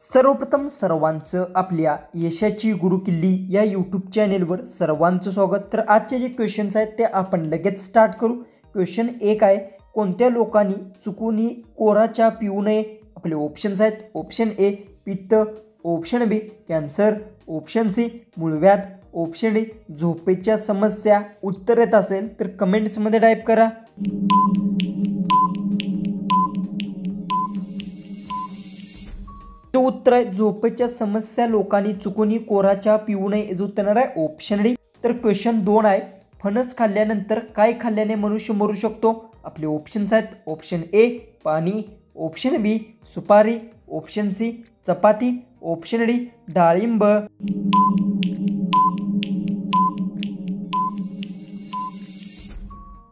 सर्वप्रथम सर्वांचं आपल्या यशाची गुरुकिल्ली या यूट्यूब चॅनेलवर सर्वांचं स्वागत। तर आजचे जे क्वेश्चन्स आहेत ते आपण लगेच स्टार्ट करू। क्वेश्चन 1 आहे, कोणत्या लोकांनी चुकूनही कोरा चहा पिऊ नये? आपले ऑप्शन्स आहेत, ऑप्शन ए पित्त, ऑप्शन बी कॅन्सर, ऑप्शन सी मूळव्याध, ऑप्शन डी झोपेच्या समस्या। उत्तर येत असेल तर कमेंट्समध्ये टाईप करा। जो उत्तर आहे झोपेच्या समस्या लोकांनी चुकूनही कोरा चहा पिऊ नये याचं उत्तर आहे ऑप्शन डी। तर क्वेश्चन 2 आहे, फणस खाल्ल्यानंतर काय खाल्ल्याने मनुष्य मरू शकतो? आपले ऑप्शन्स आहेत, ऑप्शन ए पाणी, ऑप्शन बी सुपारी, ऑप्शन सी चपाती, ऑप्शन डी डाळिंब।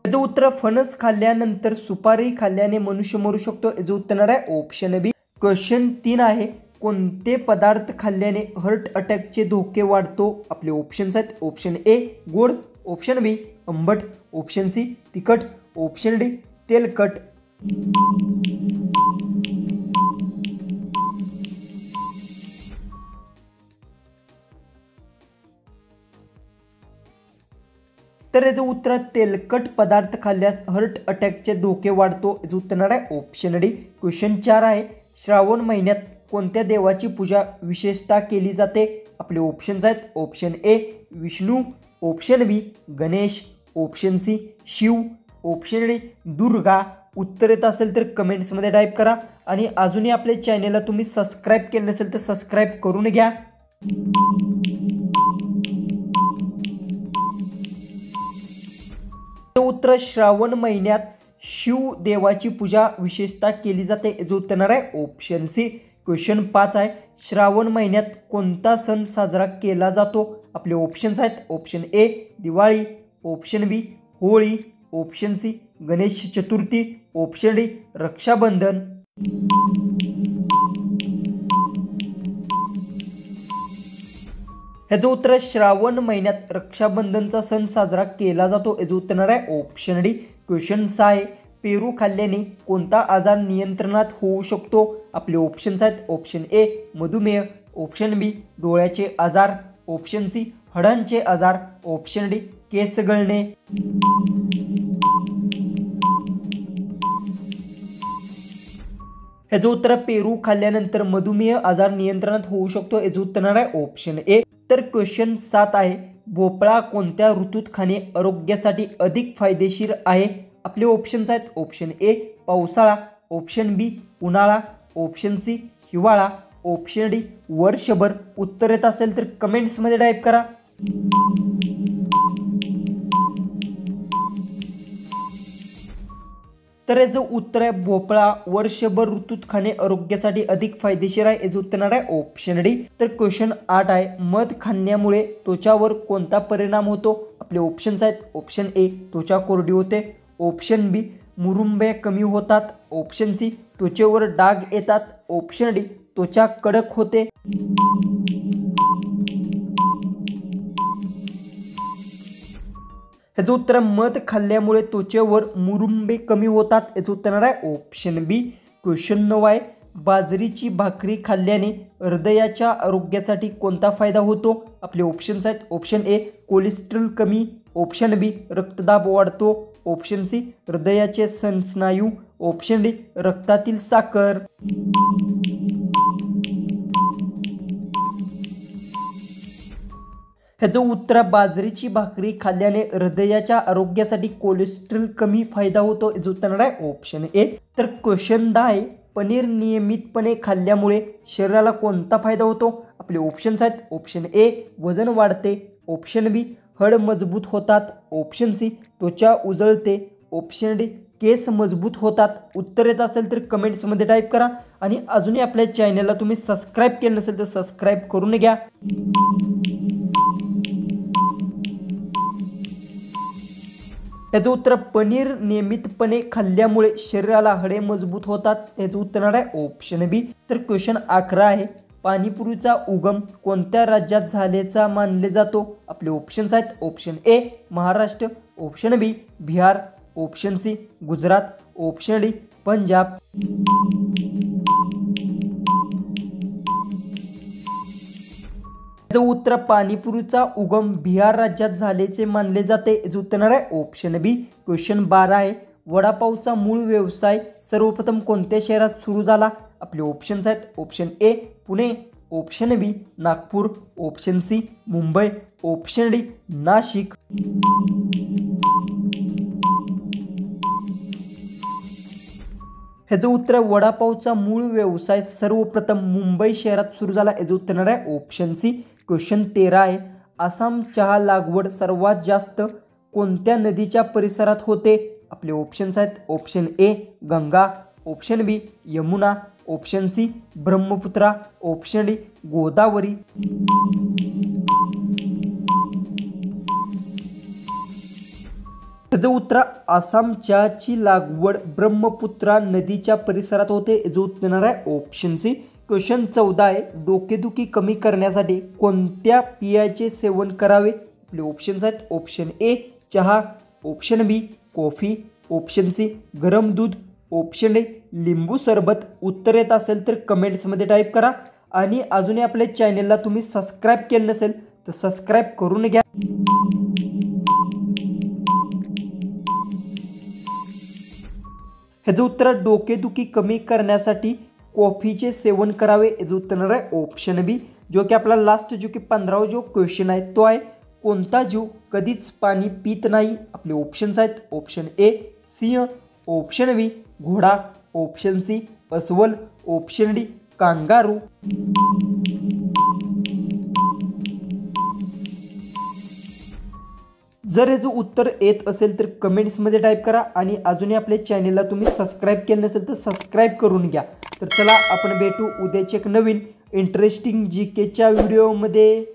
याचं उत्तर फणस खाल्ल्यानंतर सुपारी खाल्ल्याने मनुष्य मरू शकतो याचं उत्तर आहे ऑप्शन बी। क्वेश्चन 3 आहे, कोणते पदार्थ खाल्ल्याने हार्ट अटॅकचे धोके वाढतो? आपले ऑप्शन्स आहेत, ऑप्शन ए गोड, ऑप्शन बी आंबट, ऑप्शन सी तिखट, ऑप्शन डी तेलकट। तर याचं उत्तर तेलकट पदार्थ खाल्ल्यास हार्ट अटॅकचे धोके वाढतो याचं उत्तर आहे ऑप्शन डी। क्वेश्चन 4 आहे, श्रावण महिन्यात कोणत्या देवाची पूजा विशेषतः केली जाते? आपले ऑप्शन्स आहेत, option A Vishnu, option B Ganesh, option C Shiv, option D Durga. उत्तर येत असेल तर कमेंट्समध्ये टाईप करा आणि अजूनही आपल्या चॅनलला तुम्ही सबस्क्राईब केले नसेल तर सबस्क्राईब करून घ्या। उत्तर श्रावण महिन्यात शिव देवाची पूजा विशेषतः केली जाते याचं उत्तर आहे ऑप्शन सी। क्वेश्चन 5 आहे, श्रावण महिन्यात कोणता सण साजरा केला जातो? आपले ऑप्शन्स आहेत, option A Diwali, option B Holi, option C Ganesh Chaturthi, option D Rakshabandhan. याचं उत्तर श्रावण महिन्यात रक्षाबंधनचा सण साजरा केला जातो याचं उत्तर आहे ऑप्शन डी। क्वेश्चन 6 आहे, पेरू खाल्ल्याने कोणता आजार नियंत्रणात होऊ शकतो? आपले ऑप्शन्स आहेत, ऑप्शन ए मधुमेह, ऑप्शन बी डोळ्याचे आजार, ऑप्शन सी हाडांचे आजार, ऑप्शन डी केस गळणे। याचं उत्तर पेरू खाल्ल्यानंतर मधुमेह आजार नियंत्रणात होऊ शकतो याचं उत्तर आहे ऑप्शन ए। तर क्वेश्चन 7 आहे, भोपळा कोणत्या ऋतूत खाणे आरोग्यासाठी अधिक फायदेशीर आहे? आपले ऑप्शन्स आहेत, ऑप्शन ए पावसाळा, ऑप्शन बी उन्हाळा, ऑप्शन सी हिवाळा, ऑप्शन डी वर्षभर। उत्तर येत असेल तर कमेंट्समध्ये टाईप करा। तर याचं उत्तर आहे भोपळा वर्षभर ऋतूत खाणे आरोग्यासाठी अधिक फायदेशीर आहे याचं उत्तर आहे ऑप्शन डी। तर क्वेश्चन 8 आहे, मध खाण्यामुळे त्वचावर कोणता परिणाम होतो? आपले ऑप्शन्स आहेत, ऑप्शन ए त्वचा कोरडी होते, ऑप्शन बी मुरुंबे कमी होतात, ऑप्शन सी त्वचेवर डाग येतात, ऑप्शन डी त्वचा कडक होते। याचं उत्तर मध खाल्ल्यामुळे त्वचेवर मुरुंबे कमी होतात याचं उत्तर आहे ऑप्शन बी। क्वेश्चन 9 आहे, बाजरीची भाकरी खाल्ल्याने हृदयाच्या आरोग्यासाठी कोणता फायदा होतो? आपले ऑप्शन्स आहेत, ऑप्शन ए कोलेस्ट्रॉल कमी, ऑप्शन बी रक्तदाब वाढतो, ऑप्शन सी हृदयाचे स्नायू, ऑप्शन डी रक्तातील साखर। ह्याचं उत्तर बाजरीची भाकरी खाल्ल्याने हृदयाच्या आरोग्यासाठी कोलेस्ट्रॉल कमी फायदा होतो याचं उत्तर आहे ऑप्शन ए। तर क्वेश्चन 10 आहे, पनीर नियमितपणे खाल्ल्यामुळे शरीराला कोणता फायदा होतो? आपले ऑप्शन्स आहेत, ऑप्शन ए वजन वाढते, ऑप्शन बी हाड मजबूत होतात, ऑप्शन सी त्वचा उजळते, ऑप्शन डी केस मजबूत होतात। उत्तर येत असेल तर कमेंट्समध्ये टाईप करा आणि अजूनही आपल्या चॅनलला तुम्ही सबस्क्राईब केलं नसेल तर सबस्क्राईब करून घ्या। याचं उत्तर पनीर नियमितपणे खाल्ल्यामुळे शरीराला हाडे मजबूत होतात याचं उत्तर आहे ऑप्शन बी। तर क्वेश्चन 11 आहे, पाणीपुरीचा उगम कोणत्या राज्यात झाल्याचा मानले जातो? आपले ऑप्शन्स आहेत, option A Maharashtra, option B Bihar, option C Gujarat, option D Punjab. याचं उत्तर पाणीपुरीचा उगम बिहार राज्यात झाल्याचे मानले जाते. याचं उत्तर आहे ऑप्शन बी. क्वेश्चन 12 आहे. वडापावचा मूळ व्यवसाय सर्वप्रथम कोणत्या शहरात सुरू झाला? आपले ऑप्शन्स आहेत. Option A Pune, option B Nagpur, option C Mumbai, option D Nashik. ह्याचं उत्तर आहे वडापावचा मूळ व्यवसाय सर्वप्रथम मुंबई शहरात सुरू झाला. याचं उत्तर आहे ऑप्शन सी. क्वेश्चन 13 आहे. आसाम चहा लागवड सर्वात जास्त कोणत्या नदीच्या परिसरात होते? आपले ऑप्शन्स आहेत. Option A Ganga, option B Yamuna, option C Brahmaputra, option D Godavari. त्याचं उत्तर आसाम चहाची लागवड ब्रह्मपुत्रा नदीच्या परिसरात होते. याचं उत्तर आहे ऑप्शन सी. क्वेश्चन 14 आहे. डोकेदुखी कमी करण्यासाठी कोणत्या पेयाचे सेवन करावे? आपले ऑप्शन्स आहेत. ऑप्शन ए चहा, ऑप्शन बी कॉफी, ऑप्शन सी गरम दूध, ऑप्शन डी लिंबू सरबत. उत्तर येत असेल तर कमेंट्समध्ये टाईप करा. आणि अजूनही आपल्या चॅनलला तुम्ही सबस्क्राईब केलं नसेल तर सबस्क्राईब करून घ्या. ह्याचं उत्तर डोकेदुखी कमी करण्यासाठी कॉफीचे सेवन करावे. याचं उत्तर आहे ऑप्शन बी. जो की आपला लास्ट जो की 15वा जो क्वेश्चन आहे तो आहे कोणता जीव कधीच पाणी पित नाही? आपले ऑप्शन्स आहेत. ऑप्शन ए सिंह, ऑप्शन बी घोडा, ऑप्शन सी अस्वल, ऑप्शन डी कांगारू. जर याचं उत्तर येत असेल तर कमेंट्समध्ये टाईप करा. आणि अजूनही आपल्या चॅनलला तुम्ही सबस्क्राईब केलं नसेल तर सबस्क्राईब करून घ्या. तर चला आपण भेटू उद्याच्या एक नवीन इंटरेस्टिंग जीकेच्या व्हिडिओमध्ये.